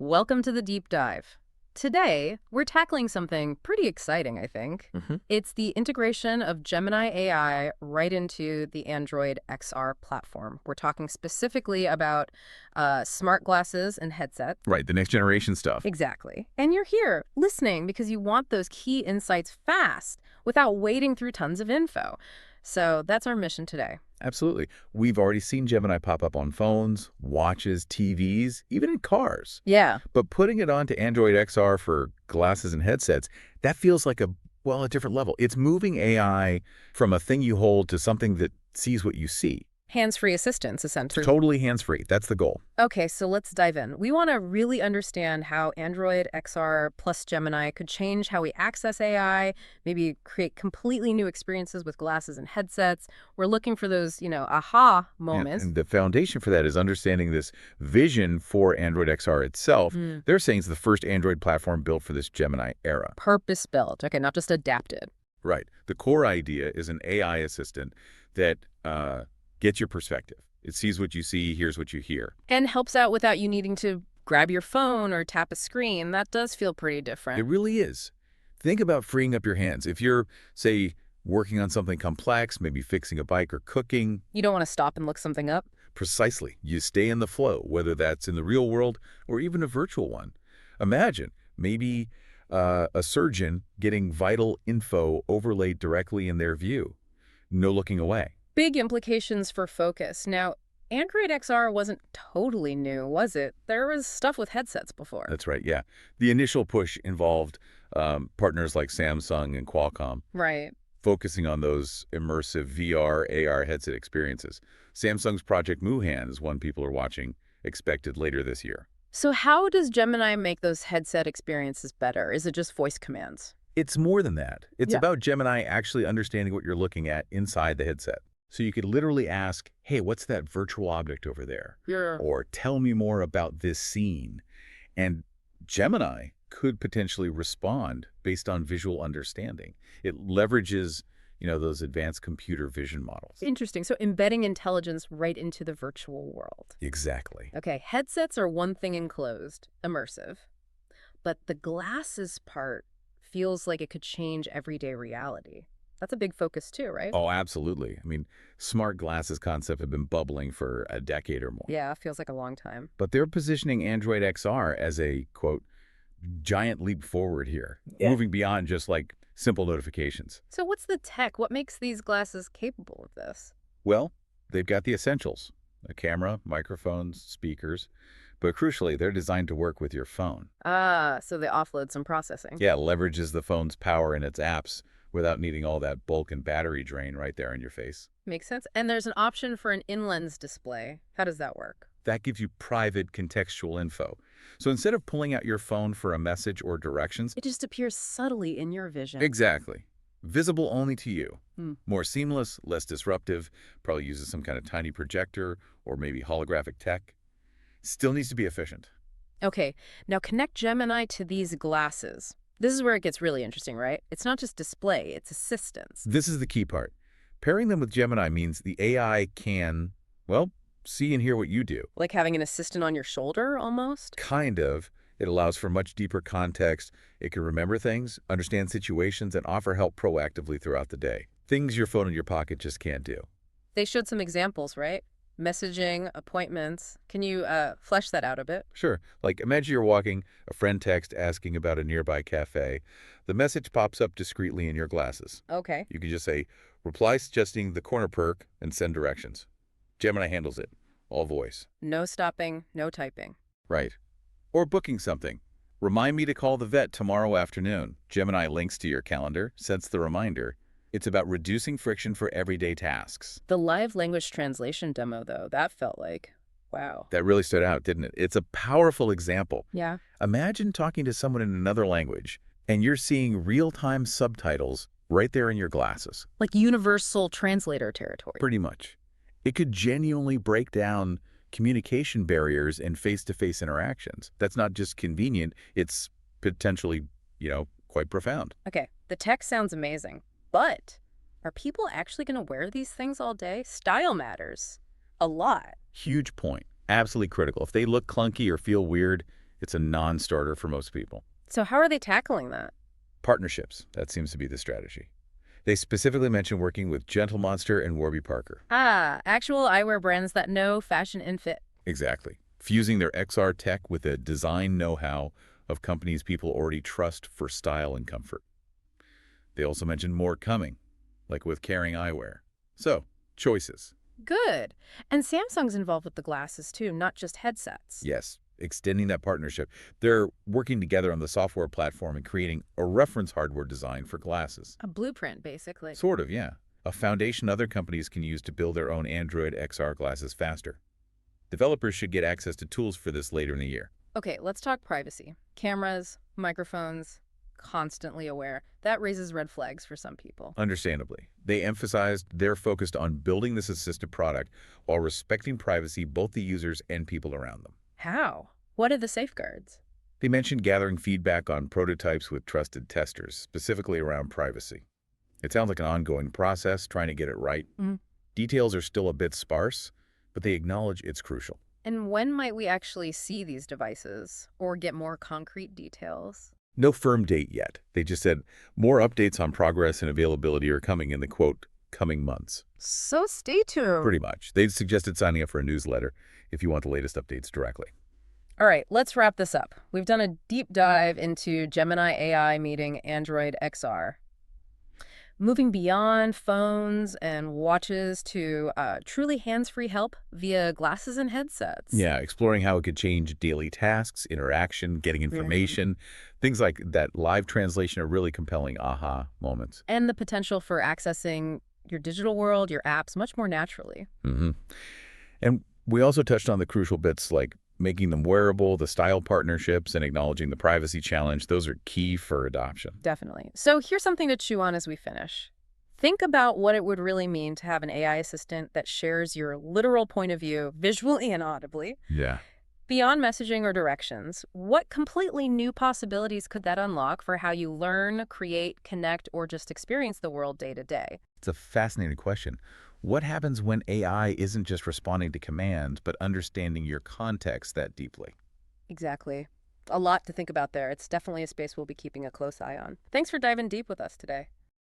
Welcome to the deep dive. Today, we're tackling something pretty exciting, I think. It's the integration of Gemini AI right into the Android XR platform. We're talking specifically about smart glasses and headsets. Right, the next generation stuff. Exactly. And you're here listening because you want those key insights fast without wading through tons of info. So that's our mission today. Absolutely. We've already seen Gemini pop up on phones, watches, TVs, even in cars. Yeah. But putting it onto Android XR for glasses and headsets, that feels like a different level. It's moving AI from a thing you hold to something that sees what you see. Hands-free assistance, essentially. Totally hands-free. That's the goal. Okay, so let's dive in. We want to really understand how Android XR plus Gemini could change how we access AI, maybe create completely new experiences with glasses and headsets. We're looking for those, aha moments. And the foundation for that is understanding this vision for Android XR itself. They're saying it's the first Android platform built for this Gemini era. Purpose-built, okay, not just adapted. Right. The core idea is an AI assistant that gets your perspective. It sees what you see, hears what you hear. And helps out without you needing to grab your phone or tap a screen. That does feel pretty different. It really is. Think about freeing up your hands. If you're, say, working on something complex, maybe fixing a bike or cooking. You don't want to stop and look something up? Precisely. You stay in the flow, whether that's in the real world or even a virtual one. Imagine maybe a surgeon getting vital info overlaid directly in their view. No looking away. Big implications for focus. Now, Android XR wasn't totally new, was it? There was stuff with headsets before. That's right, yeah. The initial push involved partners like Samsung and Qualcomm. Right. Focusing on those immersive VR, AR headset experiences. Samsung's Project Muhan is one people are watching, expected later this year. So how does Gemini make those headset experiences better? Is it just voice commands? It's more than that. It's Yeah. about Gemini actually understanding what you're looking at inside the headset. So you could literally ask, hey, what's that virtual object over there? Yeah. Or tell me more about this scene. And Gemini could potentially respond based on visual understanding. It leverages, those advanced computer vision models. Interesting. So embedding intelligence right into the virtual world. Exactly. Okay, headsets are one thing enclosed, immersive. But the glasses part feels like it could change everyday reality. That's a big focus too, right? Oh, absolutely. I mean, smart glasses concept have been bubbling for a decade or more. Yeah, feels like a long time. But they're positioning Android XR as a, quote, giant leap forward here, moving beyond just like simple notifications. So what's the tech? What makes these glasses capable of this? Well, they've got the essentials, a camera, microphones, speakers, but crucially, they're designed to work with your phone. Ah, so they offload some processing. Yeah, leverages the phone's power and its apps without needing all that bulk and battery drain right there in your face. Makes sense. And there's an option for an in-lens display. How does that work? That gives you private contextual info. So instead of pulling out your phone for a message or directions, It just appears subtly in your vision. exactly. Visible only to you. Hmm. More seamless, less disruptive, probably uses some kind of tiny projector or maybe holographic tech. Still needs to be efficient. Okay, now connect Gemini to these glasses. This is where it gets really interesting, right? It's not just display, it's assistance. This is the key part. Pairing them with Gemini means the AI can, see and hear what you do. Like having an assistant on your shoulder, almost? Kind of. It allows for much deeper context. It can remember things, understand situations, and offer help proactively throughout the day. Things your phone in your pocket just can't do. They showed some examples, right? Messaging, appointments. Can you flesh that out a bit? Sure. Like imagine you're walking, a friend text asking about a nearby cafe. The message pops up discreetly in your glasses. Okay. You can just say, reply suggesting the corner perk and send directions. Gemini handles it. All voice. No stopping, no typing. Right. Or booking something. Remind me to call the vet tomorrow afternoon. Gemini links to your calendar, sets the reminder. It's about reducing friction for everyday tasks. The live language translation demo, though, that felt like, wow. That really stood out, didn't it? It's a powerful example. Yeah. Imagine talking to someone in another language, and you're seeing real-time subtitles right there in your glasses. Like universal translator territory. Pretty much. It could genuinely break down communication barriers and face-to-face interactions. That's not just convenient, it's potentially, quite profound. Okay, the tech sounds amazing. But are people actually going to wear these things all day? Style matters a lot. Huge point. Absolutely critical. If they look clunky or feel weird, It's a non-starter for most people. So how are they tackling that? Partnerships, that seems to be the strategy. They specifically mention working with Gentle Monster and Warby Parker. Ah, actual eyewear brands that know fashion and fit. Exactly. Fusing their XR tech with the design know-how of companies people already trust for style and comfort. They also mentioned more coming, like with Caring Eyewear. So, choices. Good. And Samsung's involved with the glasses too, not just headsets. Yes, extending that partnership. They're working together on the software platform and creating a reference hardware design for glasses. A blueprint, basically. Sort of, yeah. A foundation other companies can use to build their own Android XR glasses faster. Developers should get access to tools for this later in the year. Okay, let's talk privacy. Cameras, microphones, constantly aware. That raises red flags for some people. Understandably, they emphasized they're focused on building this assistive product while respecting privacy, both the users and people around them. How? What are the safeguards? They mentioned gathering feedback on prototypes with trusted testers, specifically around privacy. It sounds like an ongoing process, trying to get it right. Details are still a bit sparse, but they acknowledge it's crucial. And when might we actually see these devices or get more concrete details? No firm date yet. They just said more updates on progress and availability are coming in the, quote, coming months. So stay tuned. Pretty much. They suggested signing up for a newsletter if you want the latest updates directly. All right, let's wrap this up. We've done a deep dive into Gemini AI meeting Android XR. Moving beyond phones and watches to truly hands-free help via glasses and headsets. Yeah, exploring how it could change daily tasks, interaction, getting information. Things like that live translation are really compelling aha moments. And the potential for accessing your digital world, your apps, much more naturally. And we also touched on the crucial bits like making them wearable, the style partnerships, and acknowledging the privacy challenge. Those are key for adoption. Definitely. So here's something to chew on as we finish. Think about what it would really mean to have an AI assistant that shares your literal point of view visually and audibly. Yeah. Beyond messaging or directions, what completely new possibilities could that unlock for how you learn, create, connect, or just experience the world day to day? It's a fascinating question. What happens when AI isn't just responding to commands, but understanding your context that deeply? Exactly. A lot to think about there. It's definitely a space we'll be keeping a close eye on. Thanks for diving deep with us today.